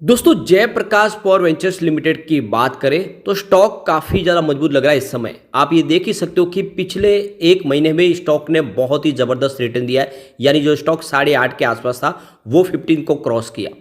दोस्तों Jayaprakash power ventures limited की बात करें तो स्टॉक काफ़ी ज़्यादा मजबूत लग रहा है इस समय। आप ये देख ही सकते हो कि पिछले एक महीने में स्टॉक ने बहुत ही ज़बरदस्त रिटर्न दिया है। यानी जो स्टॉक 8.5 के आसपास था वो 15 को क्रॉस किया।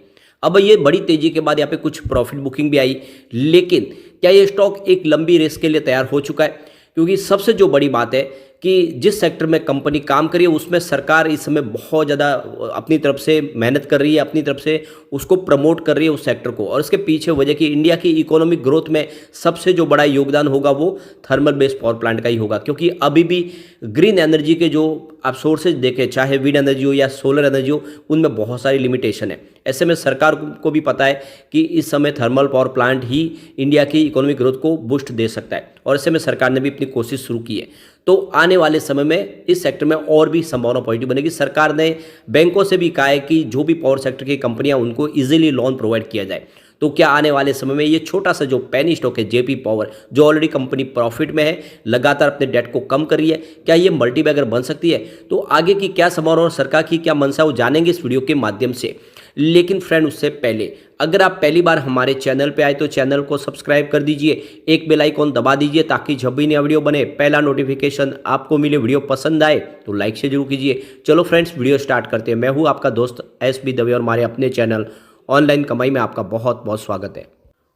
अब ये बड़ी तेज़ी के बाद यहाँ पे कुछ प्रॉफिट बुकिंग भी आई, लेकिन क्या ये स्टॉक एक लंबी रेस के लिए तैयार हो चुका है? क्योंकि सबसे जो बड़ी बात है कि जिस सेक्टर में कंपनी काम कर रही है उसमें सरकार इस समय बहुत ज़्यादा अपनी तरफ से मेहनत कर रही है, अपनी तरफ से उसको प्रमोट कर रही है उस सेक्टर को। और इसके पीछे वजह कि इंडिया की इकोनॉमिक ग्रोथ में सबसे जो बड़ा योगदान होगा वो थर्मल बेस्ड पावर प्लांट का ही होगा, क्योंकि अभी भी ग्रीन एनर्जी के जो आप सोर्सेज देखें, चाहे विंड एनर्जी हो या सोलर एनर्जी हो, उनमें बहुत सारी लिमिटेशन है। ऐसे में सरकार को भी पता है कि इस समय थर्मल पावर प्लांट ही इंडिया की इकोनॉमिक ग्रोथ को बूस्ट दे सकता है, और ऐसे में सरकार ने भी अपनी कोशिश शुरू की है। तो आने वाले समय में इस सेक्टर में और भी संभावना पॉजिटिव बनेगी। सरकार ने बैंकों से भी कहा है कि जो भी पावर सेक्टर की कंपनियां उनको इजीली लोन प्रोवाइड किया जाए। तो क्या आने वाले समय में ये छोटा सा जो पेनी स्टॉक है जेपी पावर, जो ऑलरेडी कंपनी प्रॉफिट में है, लगातार अपने डेट को कम कर रही है, क्या ये मल्टीबैगर बन सकती है? तो आगे की क्या संभावना और सरकार की क्या मंशा वो जानेंगे इस वीडियो के माध्यम से। लेकिन फ्रेंड, उससे पहले अगर आप पहली बार हमारे चैनल पे आए तो चैनल को सब्सक्राइब कर दीजिए, एक बेल आइकॉन दबा दीजिए ताकि जब भी नया वीडियो बने पहला नोटिफिकेशन आपको मिले। वीडियो पसंद आए तो लाइक से जरूर कीजिए। चलो फ्रेंड्स, वीडियो स्टार्ट करते हैं। मैं हूं आपका दोस्त एसबी दवे और हमारे अपने चैनल ऑनलाइन कमाई में आपका बहुत बहुत स्वागत है।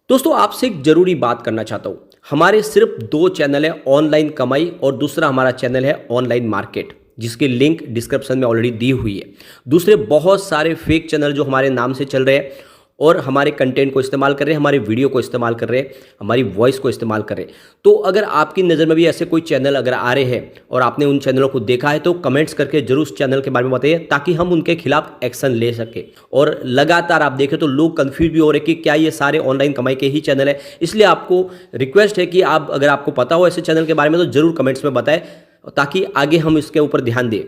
दोस्तों, आपसे एक जरूरी बात करना चाहता हूं। हमारे सिर्फ दो चैनल है, ऑनलाइन कमाई और दूसरा हमारा चैनल है ऑनलाइन मार्केट, जिसकी लिंक डिस्क्रिप्शन में ऑलरेडी दी हुई है। दूसरे बहुत सारे फेक चैनल जो हमारे नाम से चल रहे हैं और हमारे कंटेंट को इस्तेमाल कर रहे हैं, हमारे वीडियो को इस्तेमाल कर रहे हैं, हमारी वॉइस को इस्तेमाल कर रहे हैं। तो अगर आपकी नज़र में भी ऐसे कोई चैनल अगर आ रहे हैं और आपने उन चैनलों को देखा है तो कमेंट्स करके जरूर उस चैनल के बारे में बताइए, ताकि हम उनके खिलाफ एक्शन ले सके। और लगातार आप देखें तो लोग कंफ्यूज भी हो रहे कि क्या ये सारे ऑनलाइन कमाई के ही चैनल है। इसलिए आपको रिक्वेस्ट है कि आप, अगर आपको पता हो ऐसे चैनल के बारे में, तो जरूर कमेंट्स में बताएं ताकि आगे हम इसके ऊपर ध्यान दें।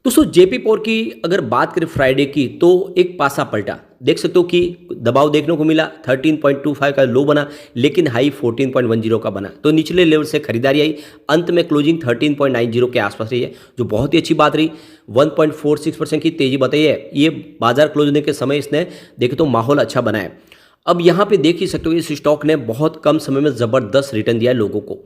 दोस्तों, जेपी पावर की अगर बात करें फ्राइडे की, तो एक पासा पलटा। देख सकते हो कि दबाव देखने को मिला, 13.25 का लो बना, लेकिन हाई 14.10 का बना। तो निचले लेवल से खरीदारी आई। अंत में क्लोजिंग 13.90 के आसपास रही है, जो बहुत ही अच्छी बात रही। 1.46% की तेजी बताई है। ये बाजार क्लोज होने के समय इसने देखे तो माहौल अच्छा बना है। अब यहाँ पे देख ही सकते हो इस स्टॉक ने बहुत कम समय में ज़बरदस्त रिटर्न दिया है लोगों को।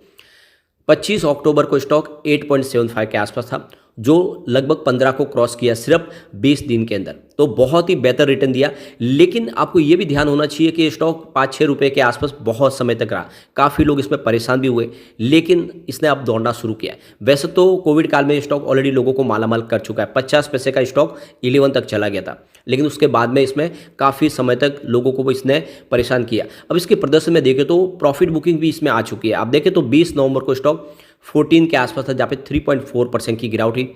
25 अक्टूबर को स्टॉक 8.75 के आसपास था, जो लगभग 15 को क्रॉस किया सिर्फ 20 दिन के अंदर। तो बहुत ही बेहतर रिटर्न दिया। लेकिन आपको ये भी ध्यान होना चाहिए कि स्टॉक 5-6 रुपये के आसपास बहुत समय तक रहा। काफ़ी लोग इसमें परेशान भी हुए, लेकिन इसने अब दौड़ना शुरू किया है। वैसे तो कोविड काल में स्टॉक ऑलरेडी लोगों को मालामाल कर चुका है। 50 पैसे का स्टॉक 11 तक चला गया था, लेकिन उसके बाद में इसमें काफ़ी समय तक लोगों को इसने परेशान किया। अब इसके प्रदर्शन में देखें तो प्रॉफिट बुकिंग भी इसमें आ चुकी है। आप देखें तो 20 नवंबर को स्टॉक 14 के आसपास था, जहाँ पे 3.4% की गिरावट हुई।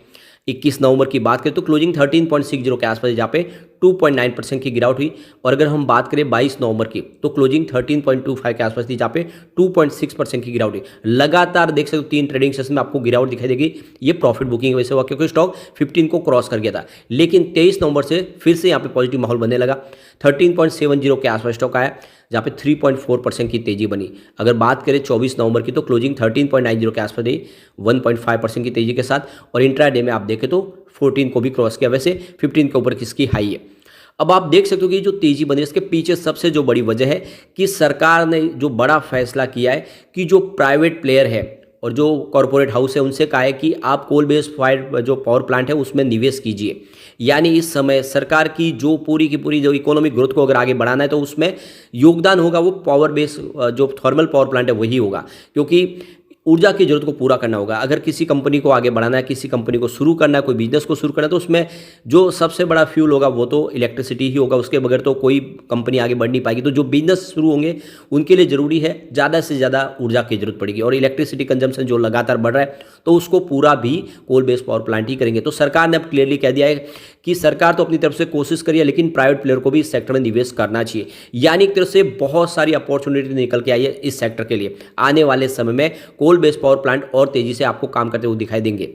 21 नवंबर की बात करें तो क्लोजिंग 13.60 के आसपास, जहाँ पे 2.9% की गिरावट हुई। और अगर हम बात करें 22 नवंबर की, तो क्लोजिंग 13.25 के आसपास थी, जहाँ पे 2.6% की गिरावट हुई। लगातार देख सकते हो 3 ट्रेडिंग सेशन में आपको गिरावट दिखाई देगी। ये प्रॉफिट बुकिंग वजह से हुआ, क्योंकि स्टॉक 15 को क्रॉस कर गया था। लेकिन 23 नवंबर से फिर से यहाँ पे पॉजिटिव माहौल बनने लगा। 13.70 के आसपास स्टॉक आया, जहाँ पे 3.4% की तेजी बनी। अगर बात करें 24 नवंबर की, तो क्लोजिंग 13.90 के आसपास रही, 1.5% की तेजी के साथ। और इंट्राडे में आप देखें तो 14 को भी क्रॉस किया। वैसे 15 के ऊपर किसकी हाई है। अब आप देख सकते हो कि जो तेजी बनी, इसके पीछे सबसे जो बड़ी वजह है कि सरकार ने जो बड़ा फैसला किया है कि जो प्राइवेट प्लेयर है और जो कॉरपोरेट हाउस है, उनसे कहा है कि आप कोल बेस्ड फायर जो पावर प्लांट है उसमें निवेश कीजिए। यानी इस समय सरकार की जो पूरी की पूरी जो इकोनॉमिक ग्रोथ को अगर आगे बढ़ाना है, तो उसमें योगदान होगा वो पावर बेस्ड जो थर्मल पावर प्लांट है वही होगा, क्योंकि ऊर्जा की जरूरत को पूरा करना होगा। अगर किसी कंपनी को आगे बढ़ाना है, किसी कंपनी को शुरू करना है, कोई बिजनेस को शुरू करना है, तो उसमें जो सबसे बड़ा फ्यूल होगा वो तो इलेक्ट्रिसिटी ही होगा। उसके बगैर तो कोई कंपनी आगे बढ़ नहीं पाएगी। तो जो बिजनेस शुरू होंगे उनके लिए ज़रूरी है ज़्यादा से ज़्यादा ऊर्जा की जरूरत पड़ेगी, और इलेक्ट्रिसिटी कंजम्पशन जो लगातार बढ़ रहा है, तो उसको पूरा भी कोल बेस्ड पावर प्लांट ही करेंगे। तो सरकार ने अब क्लियरली कह दिया है कि सरकार तो अपनी तरफ से कोशिश करिए, लेकिन प्राइवेट प्लेयर को भी इस सेक्टर में निवेश करना चाहिए। यानी एक तरह से बहुत सारी अपॉर्चुनिटी निकल के आई है इस सेक्टर के लिए। आने वाले समय में कोल बेस्ड पावर प्लांट और तेजी से आपको काम करते हुए दिखाई देंगे।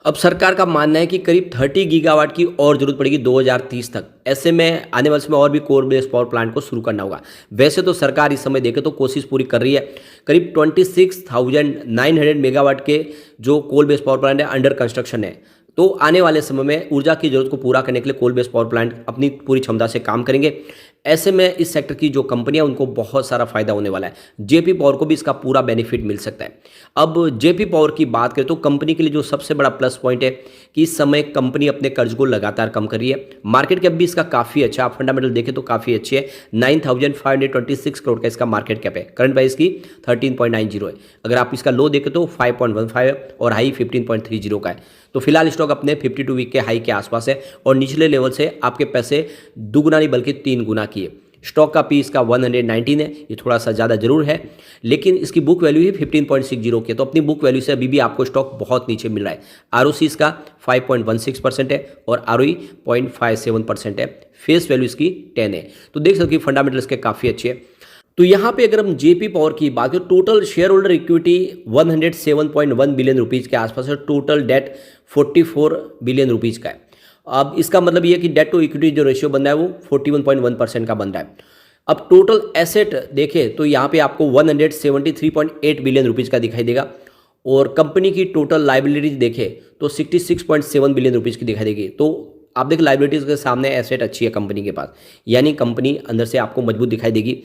अब सरकार का मानना है कि करीब 30 गीगावाट की और जरूरत पड़ेगी 2030 तक। ऐसे में आने वाले समय और भी कोल बेस्ड पावर प्लांट को शुरू करना होगा। वैसे तो सरकार इस समय देखे तो कोशिश पूरी कर रही है। करीब 26,900 मेगावाट के जो कोल बेस्ड पावर प्लांट है अंडर कंस्ट्रक्शन है। तो आने वाले समय में ऊर्जा की जरूरत को पूरा करने के लिए कोल बेस्ड पावर प्लांट अपनी पूरी क्षमता से काम करेंगे। ऐसे में इस सेक्टर की जो कंपनियां उनको बहुत सारा फायदा होने वाला है। जेपी पावर को भी इसका पूरा बेनिफिट मिल सकता है। अब जेपी पावर की बात करें तो कंपनी के लिए जो सबसे बड़ा प्लस पॉइंट है कि इस समय कंपनी अपने कर्ज को लगातार कम कर रही है। मार्केट कैप भी इसका काफ़ी अच्छा, आप फंडामेंटल देखें तो काफ़ी अच्छी है। 9,526 करोड़ का इसका मार्केट कैप है। करंट प्राइस की 13.90 है। अगर आप इसका लो देखें तो 5.15 है और हाई 15.30 का है। तो फिलहाल स्टॉक अपने 52 वीक के हाई के आसपास है और निचले लेवल से आपके पैसे दुगुना नहीं बल्कि 3 गुना किए। स्टॉक का पी इसका 119 है, ये थोड़ा सा ज़्यादा जरूर है, लेकिन इसकी बुक वैल्यू ही 15.60 की है। तो अपनी बुक वैल्यू से अभी भी आपको स्टॉक बहुत नीचे मिल रहा है। आरओसी इसका 5.16% है और आरओई 0.57% है। फेस वैल्यू इसकी 10 है। तो देख सकते हो कि फंडामेंटल इसके काफ़ी अच्छे है। तो यहाँ पे अगर हम जेपी पावर की बात करें, total share holder equity 107.1 billion rupees के आसपास है। टोटल डेट 44 बिलियन रुपीज़ का है। अब इसका मतलब ये है कि डेट टू इक्विटी जो रेशियो बन रहा है वो 41.1% का बन रहा है। अब टोटल एसेट देखें तो यहाँ पे आपको 173.8 बिलियन रुपीज़ का दिखाई देगा और कंपनी की टोटल लाइबिलिटीज देखें तो 66.7 बिलियन रुपीज़ की दिखाई देगी। तो आप देखें लाइबिलिटीज़ के सामने एसेट अच्छी है कंपनी के पास, यानी कंपनी अंदर से आपको मजबूत दिखाई देगी।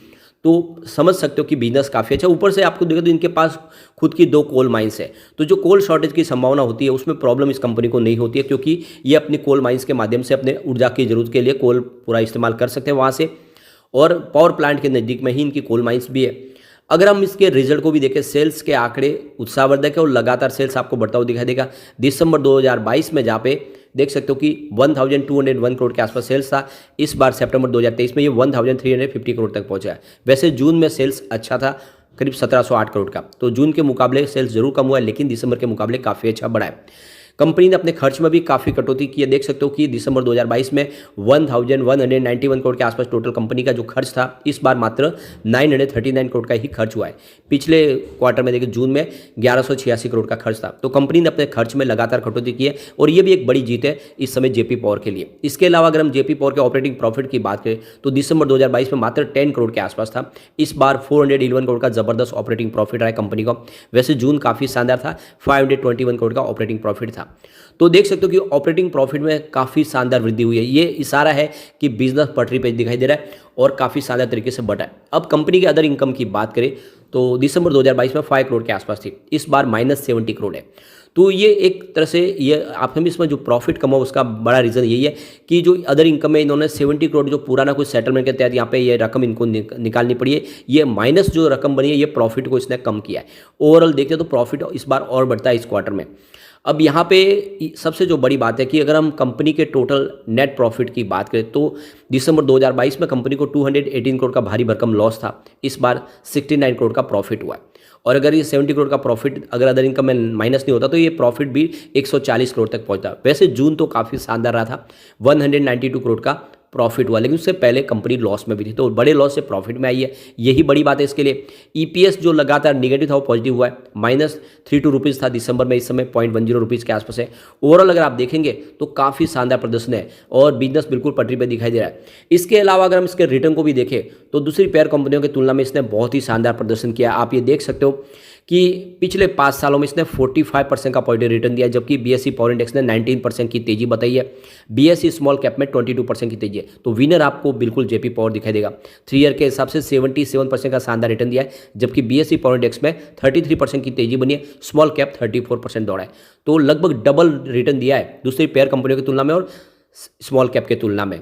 तो समझ सकते हो कि बिजनेस काफ़ी अच्छा। ऊपर से आपको देखो तो इनके पास खुद की 2 कोल माइंस है, तो जो कोल शॉर्टेज की संभावना होती है उसमें प्रॉब्लम इस कंपनी को नहीं होती है, क्योंकि ये अपनी कोल माइंस के माध्यम से अपने ऊर्जा की जरूरत के लिए कोल पूरा इस्तेमाल कर सकते हैं वहाँ से, और पावर प्लांट के नज़दीक में ही इनकी कोल माइंस भी है। अगर हम इसके रिजल्ट को भी देखें, सेल्स के आंकड़े उत्साहवर्धक है और लगातार सेल्स आपको बढ़ता हुआ दिखाई देगा। दिसंबर 2022 में जहाँ पे देख सकते हो कि 1201 करोड़ के आसपास सेल्स था, इस बार सितंबर 2023 में ये 1350 करोड़ तक पहुंचा है। वैसे जून में सेल्स अच्छा था, करीब 1708 करोड़ का, तो जून के मुकाबले सेल्स जरूर कम हुआ है, लेकिन दिसंबर के मुकाबले काफ़ी अच्छा बढ़ा है। कंपनी ने अपने खर्च में भी काफ़ी कटौती की है। देख सकते हो कि दिसंबर 2022 में 1191 करोड़ के आसपास टोटल कंपनी का जो खर्च था, इस बार मात्र 939 करोड़ का ही खर्च हुआ है। पिछले क्वार्टर में देखिए जून में 1186 करोड़ का खर्च था। तो कंपनी ने अपने खर्च में लगातार कटौती की है और ये भी एक बड़ी जीत है इस समय जेपी पावर के लिए। इसके अलावा अगर हम जेपी पावर के ऑपरेटिंग प्रॉफिट की बात करें तो दिसंबर 2022 में मात्र 10 करोड़ के आसपास था, इस बार 411 करोड़ का जबरदस्त ऑपरेटिंग प्रॉफिट रहा है कंपनी को। वैसे जून काफ़ी शानदार था, 521 करोड़ का ऑपरेटिंग प्रॉफिट था। तो देख सकते हो कि ऑपरेटिंग प्रॉफिट में काफ़ी शानदार वृद्धि हुई है। ये इशारा है कि बिजनेस पटरी पे दिखाई दे रहा है और काफ़ी शानदार तरीके से बढ़ा है। अब कंपनी के अदर इनकम की बात करें तो दिसंबर 2022 में 5 करोड़ के आसपास थी, इस बार -70 करोड़ है। तो ये एक तरह से ये आप हम इसमें जो प्रॉफिट कमा उसका बड़ा रीज़न यही है कि जो अदर इनकम है इन्होंने 70 करोड़ जो पुराना कोई सेटलमेंट के तहत यहाँ पे ये रकम इनको निकालनी पड़ी है, ये माइनस जो रकम बनी है ये प्रॉफिट को इसने कम किया है। ओवरऑल देखते तो प्रॉफिट इस बार और बढ़ता है इस क्वार्टर में। अब यहाँ पे सबसे जो बड़ी बात है कि अगर हम कंपनी के टोटल नेट प्रॉफिट की बात करें तो दिसंबर 2022 में कंपनी को 218 करोड़ का भारी भरकम लॉस था, इस बार 69 करोड़ का प्रॉफिट हुआ है। और अगर ये 70 करोड़ का प्रॉफिट अगर अदर इनकम में माइनस नहीं होता तो ये प्रॉफिट भी 140 करोड़ तक पहुंचता। वैसे जून तो काफ़ी शानदार रहा था, 192 करोड़ का प्रॉफिट हुआ, लेकिन उससे पहले कंपनी लॉस में भी थी, तो बड़े लॉस से प्रॉफिट में आई है, यही बड़ी बात है इसके लिए। ईपीएस जो लगातार निगेटिव था वो पॉजिटिव हुआ है, -32 रुपीज़ था दिसंबर में, इस समय 0.10 रुपीज़ के आसपास है। ओवरऑल अगर आप देखेंगे तो काफ़ी शानदार प्रदर्शन है और बिजनेस बिल्कुल पटरी पर दिखाई दे रहा है। इसके अलावा अगर हम इसके रिटर्न को भी देखें तो दूसरी पेयर कंपनियों की तुलना में इसने बहुत ही शानदार प्रदर्शन किया। आप ये देख सकते हो कि पिछले 5 सालों में इसने 45% का पॉजिटिव रिटर्न दिया, जबकि बीएसई पावर इंडेक्स ने 19% की तेजी बताई है। बीएसई स्मॉल कैप में 22% की तेजी है, तो विनर आपको बिल्कुल जेपी पावर दिखाई देगा। 3 ईयर के हिसाब से 77% का शानदार रिटर्न दिया है, जबकि बीएसई पावर इंडेक्स में 33% की तेजी बनी है, स्मॉल कैप 34% दौड़ा है। तो लगभग डबल रिटर्न दिया है दूसरी पेयर कंपनियों की तुलना में और स्मॉल कैप की तुलना में।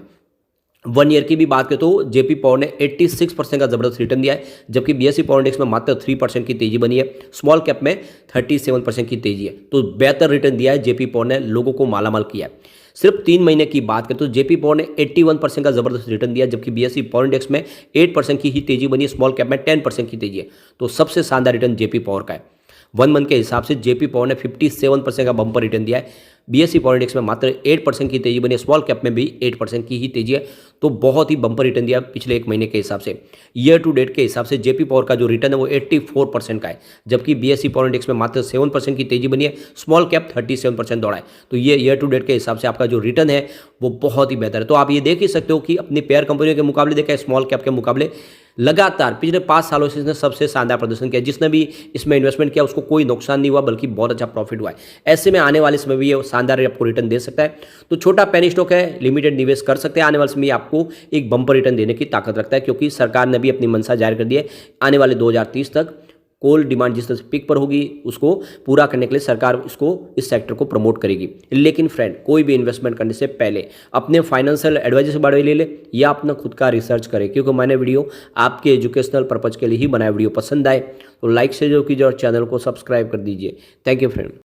1 ईयर की भी बात करें तो जेपी पावर ने 86% का जबरदस्त रिटर्न दिया है, जबकि बीएसई पावर इंडेक्स में मात्र 3% की तेजी बनी है, स्मॉल कैप में 37% की तेजी है। तो बेहतर रिटर्न दिया है जेपी पावर ने, लोगों को मालामाल किया है। सिर्फ 3 महीने की बात करें तो जेपी पावर ने 81% का जबरदस्त रिटर्न दिया, जबकि बीएसई पावर इंडेक्स में 8% की ही तेजी बनी है, स्मॉल कैप में 10% की तेजी है। तो सबसे शानदार रिटर्न जेपी पावर का है। 1 मंथ के हिसाब से जेपी पावर ने 57% का बम्पर रिटर्न दिया है, बीएसई पावर इंडेक्स में मात्र 8% की तेजी बनी है, स्मॉल कैप में भी 8% की ही तेजी है। तो बहुत ही बम्पर रिटर्न दिया पिछले 1 महीने के हिसाब से। ईयर टू डेट के हिसाब से जेपी पावर का जो रिटर्न है वो 84% का है, जबकि बीएसई पावर इंडेक्स में मात्र 7% की तेजी बनी है, स्मॉल कैप 37% दौड़ा है। तो ये ईयर टू डेट के हिसाब से आपका जो रिटर्न है वो बहुत ही बेहतर है। तो आप ये देख ही सकते हो कि अपनी पेयर कंपनियों के मुकाबले देखा, स्मॉल कैप के मुकाबले लगातार पिछले 5 सालों से इसने सबसे शानदार प्रदर्शन किया। जिसने भी इसमें इन्वेस्टमेंट किया उसको कोई नुकसान नहीं हुआ, बल्कि बहुत अच्छा प्रॉफिट हुआ है। ऐसे में आने वाले समय भी ये शानदार आपको रिटर्न दे सकता है। तो छोटा पेनी स्टॉक है, लिमिटेड निवेश कर सकते हैं, आने वाले समय आप आपको एक बम्पर रिटर्न देने की ताकत रखता है, क्योंकि सरकार ने भी अपनी मंशा जाहिर कर दी है। आने वाले 2030 तक कोल डिमांड जिस तरह से पीक पर होगी, उसको पूरा करने के लिए सरकार इस सेक्टर को प्रमोट करेगी। लेकिन फ्रेंड, कोई भी इन्वेस्टमेंट करने से पहले अपने फाइनेंशियल एडवाइजर से बारे ले ले या अपना खुद का रिसर्च करें, क्योंकि मैंने वीडियो आपके एजुकेशनल पर्पज़ के लिए ही बनाया। वीडियो पसंद आए तो लाइक से जो कीजिए और चैनल को सब्सक्राइब कर दीजिए। Thank you friend.